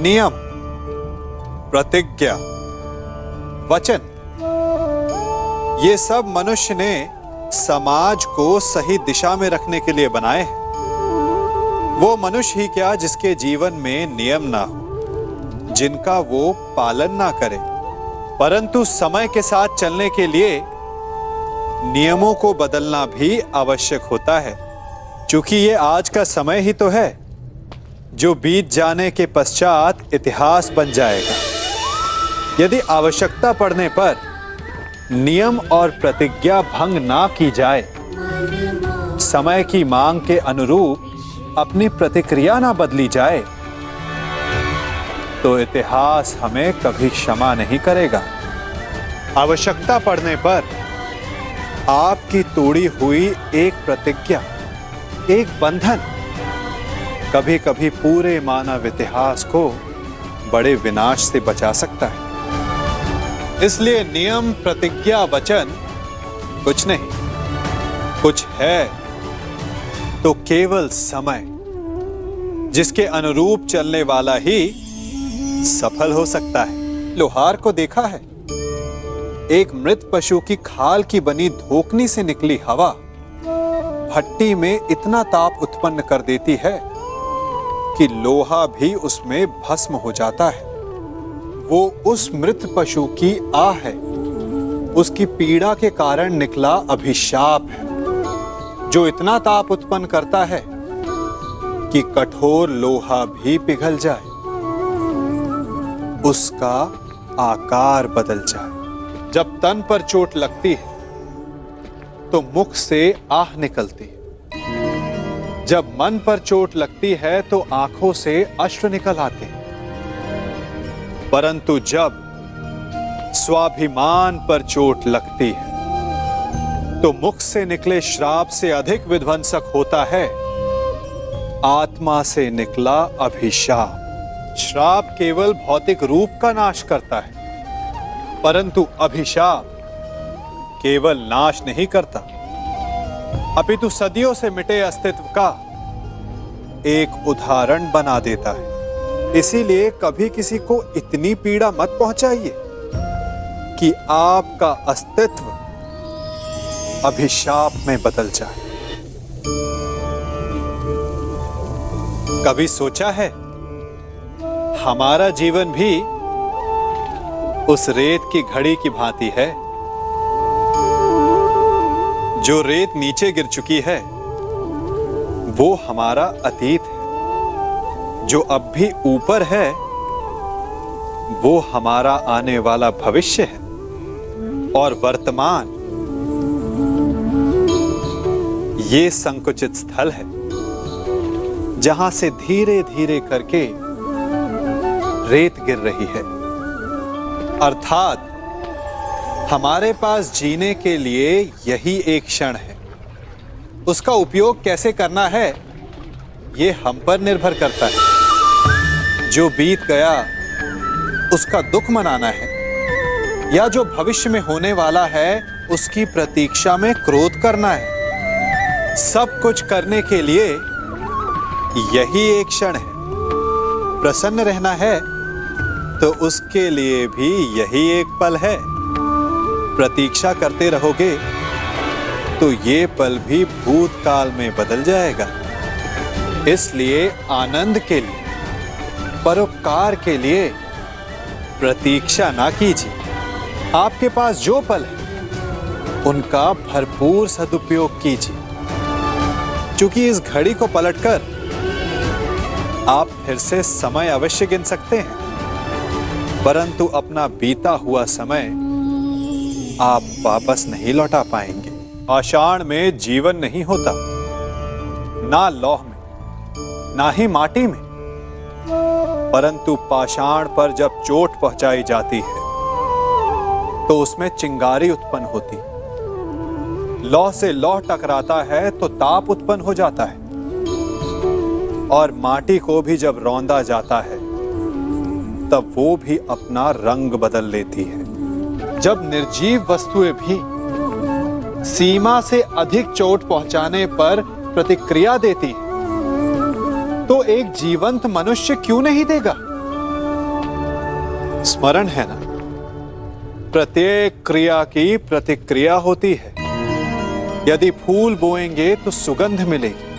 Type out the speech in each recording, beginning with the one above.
नियम, प्रतिज्ञा, वचन, ये सब मनुष्य ने समाज को सही दिशा में रखने के लिए बनाए हैं। वो मनुष्य ही क्या जिसके जीवन में नियम ना हो, जिनका वो पालन ना करे। परंतु समय के साथ चलने के लिए नियमों को बदलना भी आवश्यक होता है, क्योंकि ये आज का समय ही तो है जो बीत जाने के पश्चात इतिहास बन जाएगा। यदि आवश्यकता पड़ने पर नियम और प्रतिज्ञा भंग ना की जाए, समय की मांग के अनुरूप अपनी प्रतिक्रिया ना बदली जाए, तो इतिहास हमें कभी क्षमा नहीं करेगा। आवश्यकता पड़ने पर आपकी तोड़ी हुई एक प्रतिज्ञा, एक बंधन कभी कभी पूरे मानव इतिहास को बड़े विनाश से बचा सकता है। इसलिए नियम, प्रतिज्ञा, वचन कुछ नहीं, कुछ है तो केवल समय, जिसके अनुरूप चलने वाला ही सफल हो सकता है। लोहार को देखा है, एक मृत पशु की खाल की बनी धोकनी से निकली हवा भट्टी में इतना ताप उत्पन्न कर देती है कि लोहा भी उसमें भस्म हो जाता है। वो उस मृत पशु की आह है, उसकी पीड़ा के कारण निकला अभिशाप है, जो इतना ताप उत्पन्न करता है कि कठोर लोहा भी पिघल जाए, उसका आकार बदल जाए। जब तन पर चोट लगती है तो मुख से आह निकलती है, जब मन पर चोट लगती है तो आंखों से अश्रु निकल आते हैं। परंतु जब स्वाभिमान पर चोट लगती है तो मुख से निकले श्राप से अधिक विध्वंसक होता है आत्मा से निकला अभिशाप। श्राप केवल भौतिक रूप का नाश करता है, परंतु अभिशाप केवल नाश नहीं करता, अपितु सदियों से मिटे अस्तित्व का एक उदाहरण बना देता है। इसीलिए कभी किसी को इतनी पीड़ा मत पहुंचाइए कि आपका अस्तित्व अभिशाप में बदल जाए। कभी सोचा है हमारा जीवन भी उस रेत की घड़ी की भांति है? जो रेत नीचे गिर चुकी है वो हमारा अतीत है, जो अब भी ऊपर है वो हमारा आने वाला भविष्य है, और वर्तमान ये संकुचित स्थल है जहां से धीरे धीरे करके रेत गिर रही है। अर्थात हमारे पास जीने के लिए यही एक क्षण है। उसका उपयोग कैसे करना है ये हम पर निर्भर करता है। जो बीत गया उसका दुख मनाना है, या जो भविष्य में होने वाला है उसकी प्रतीक्षा में क्रोध करना है। सब कुछ करने के लिए यही एक क्षण है। प्रसन्न रहना है तो उसके लिए भी यही एक पल है। प्रतीक्षा करते रहोगे तो ये पल भी भूतकाल में बदल जाएगा। इसलिए आनंद के लिए, परोपकार के लिए प्रतीक्षा ना कीजिए। आपके पास जो पल है उनका भरपूर सदुपयोग कीजिए, क्योंकि इस घड़ी को पलटकर आप फिर से समय अवश्य गिन सकते हैं, परंतु अपना बीता हुआ समय आप वापस नहीं लौटा पाएंगे। पाषाण में जीवन नहीं होता, ना लौह में, ना ही माटी में, परंतु पाषाण पर जब चोट पहुंचाई जाती है तो उसमें चिंगारी उत्पन्न होती। लौह से लौह टकराता है तो ताप उत्पन्न हो जाता है, और माटी को भी जब रौंदा जाता है तब वो भी अपना रंग बदल लेती है। जब निर्जीव वस्तुएं भी सीमा से अधिक चोट पहुंचाने पर प्रतिक्रिया देती है तो एक जीवंत मनुष्य क्यों नहीं देगा? स्मरण है ना, प्रत्येक क्रिया की प्रतिक्रिया होती है। यदि फूल बोएंगे तो सुगंध मिलेगी,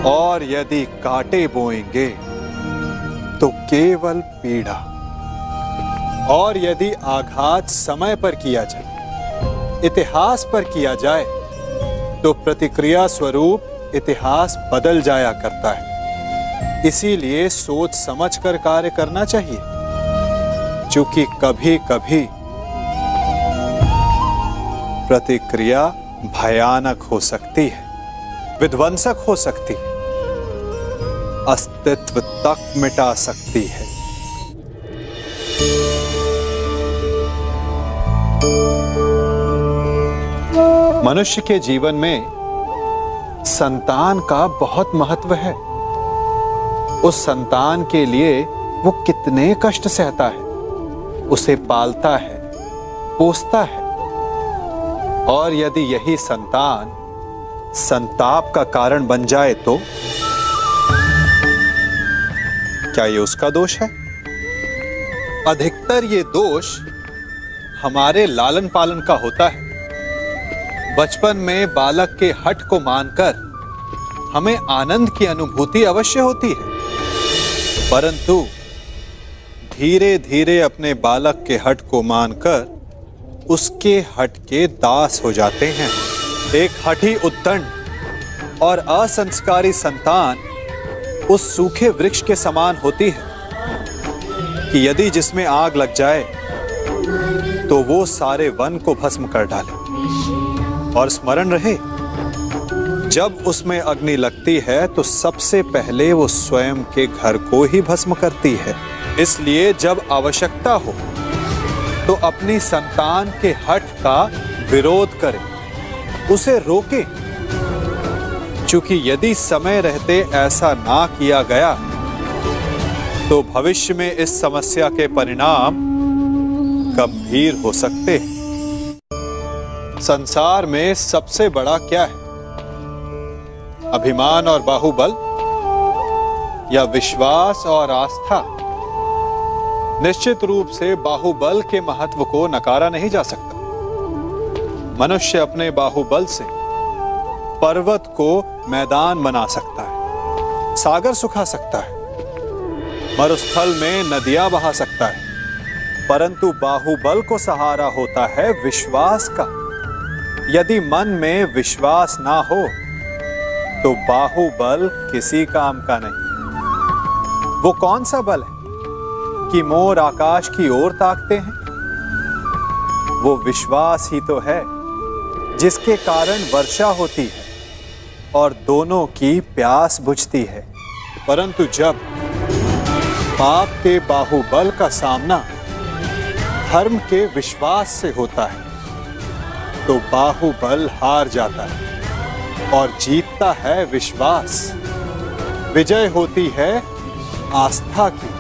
और यदि कांटे बोएंगे तो केवल पीड़ा। और यदि आघात समय पर किया जाए, इतिहास पर किया जाए, तो प्रतिक्रिया स्वरूप इतिहास बदल जाया करता है। इसीलिए सोच समझकर कार्य करना चाहिए, क्योंकि कभी कभी प्रतिक्रिया भयानक हो सकती है, विध्वंसक हो सकती है, अस्तित्व तक मिटा सकती है। मनुष्य के जीवन में संतान का बहुत महत्व है। उस संतान के लिए वो कितने कष्ट सहता है, उसे पालता है, पोसता है। और यदि यही संतान संताप का कारण बन जाए तो क्या ये उसका दोष है? अधिकतर ये दोष हमारे लालन पालन का होता है। बचपन में बालक के हठ को मानकर हमें आनंद की अनुभूति अवश्य होती है, परंतु धीरे धीरे अपने बालक के हठ को मानकर उसके हठ के दास हो जाते हैं। एक हठी उद्दंड और असंस्कारी संतान उस सूखे वृक्ष के समान होती है कि यदि जिसमें आग लग जाए तो वो सारे वन को भस्म कर डाले। और स्मरण रहे, जब उसमें अग्नि लगती है तो सबसे पहले वो स्वयं के घर को ही भस्म करती है। इसलिए जब आवश्यकता हो तो अपनी संतान के हठ का विरोध करें, उसे रोकें, क्योंकि यदि समय रहते ऐसा ना किया गया तो भविष्य में इस समस्या के परिणाम गंभीर हो सकते हैं। संसार में सबसे बड़ा क्या है? अभिमान और बाहुबल या विश्वास और आस्था? निश्चित रूप से बाहुबल के महत्व को नकारा नहीं जा सकता। मनुष्य अपने बाहुबल से पर्वत को मैदान बना सकता है, सागर सुखा सकता है, मरुस्थल में नदियां बहा सकता है, परंतु बाहुबल को सहारा होता है विश्वास का। यदि मन में विश्वास ना हो तो बाहुबल किसी काम का नहीं। वो कौन सा बल है कि मोर आकाश की ओर ताकते हैं? वो विश्वास ही तो है जिसके कारण वर्षा होती है और दोनों की प्यास बुझती है। परंतु जब पाप के बाहुबल का सामना धर्म के विश्वास से होता है तो बाहुबल हार जाता है और जीतता है विश्वास। विजय होती है आस्था की।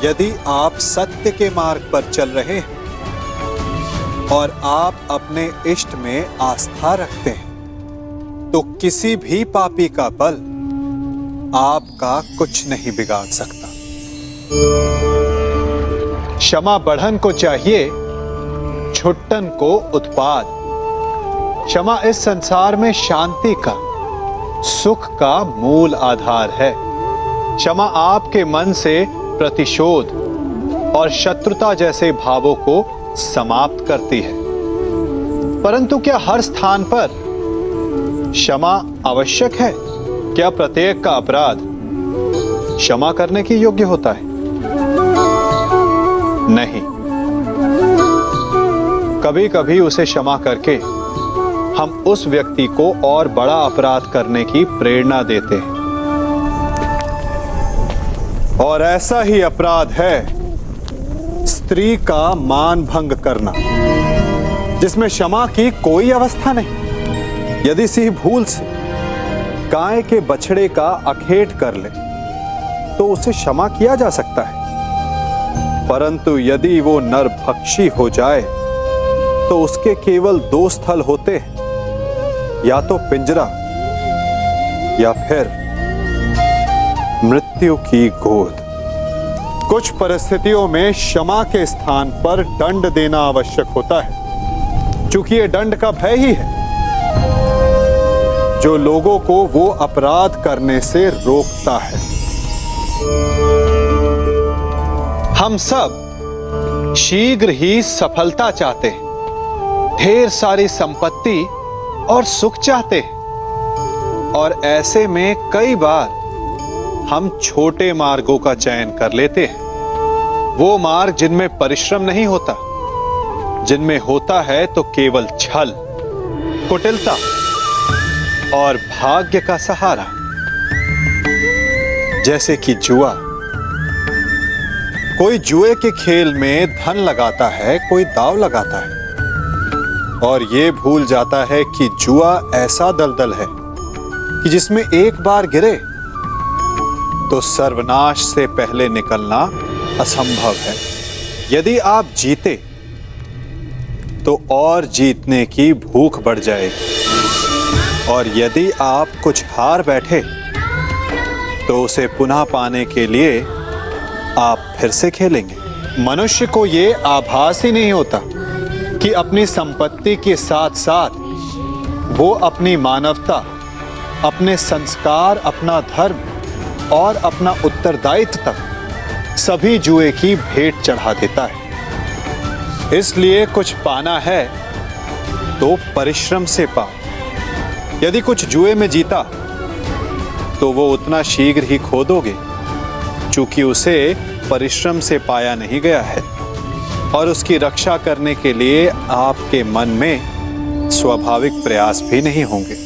यदि आप सत्य के मार्ग पर चल रहे हैं और आप अपने इष्ट में आस्था रखते हैं तो किसी भी पापी का बल आपका कुछ नहीं बिगाड़ सकता। क्षमा बढ़न को चाहिए, छुट्टन को उत्पाद। क्षमा इस संसार में शांति का, सुख का मूल आधार है। क्षमा आपके मन से प्रतिशोध और शत्रुता जैसे भावों को समाप्त करती है। परंतु क्या हर स्थान पर क्षमा आवश्यक है? क्या प्रत्येक का अपराध क्षमा करने के योग्य होता है? नहीं। कभी कभी उसे क्षमा करके हम उस व्यक्ति को और बड़ा अपराध करने की प्रेरणा देते हैं। और ऐसा ही अपराध है स्त्री का मान भंग करना, जिसमें क्षमा की कोई अवस्था नहीं। यदि सिंह भूल से गाय के बछड़े का अखेट कर ले तो उसे क्षमा किया जा सकता है, परंतु यदि वो नरभक्षी हो जाए तो उसके केवल दो स्थल होते हैं, या तो पिंजरा या फिर मृत्यु की गोद। कुछ परिस्थितियों में क्षमा के स्थान पर दंड देना आवश्यक होता है, क्योंकि यह दंड का भय ही है जो लोगों को वो अपराध करने से रोकता है। हम सब शीघ्र ही सफलता चाहते हैं, ढेर सारी संपत्ति और सुख चाहते हैं, और ऐसे में कई बार हम छोटे मार्गों का चयन कर लेते हैं, वो मार्ग जिनमें परिश्रम नहीं होता, जिनमें होता है तो केवल छल, कुटिलता और भाग्य का सहारा, जैसे कि जुआ। कोई जुए के खेल में धन लगाता है, कोई दांव लगाता है और ये भूल जाता है कि जुआ ऐसा दलदल है कि जिसमें एक बार गिरे तो सर्वनाश से पहले निकलना असंभव है। यदि आप जीते तो और जीतने की भूख बढ़ जाएगी, और यदि आप कुछ हार बैठे तो उसे पुनः पाने के लिए आप फिर से खेलेंगे। मनुष्य को ये आभास ही नहीं होता कि अपनी संपत्ति के साथ साथ वो अपनी मानवता, अपने संस्कार, अपना धर्म और अपना उत्तरदायित्व तक सभी जुए की भेंट चढ़ा देता है। इसलिए कुछ पाना है तो परिश्रम से पा। यदि कुछ जुए में जीता तो वो उतना शीघ्र ही खो दोगे, क्योंकि उसे परिश्रम से पाया नहीं गया है, और उसकी रक्षा करने के लिए आपके मन में स्वाभाविक प्रयास भी नहीं होंगे।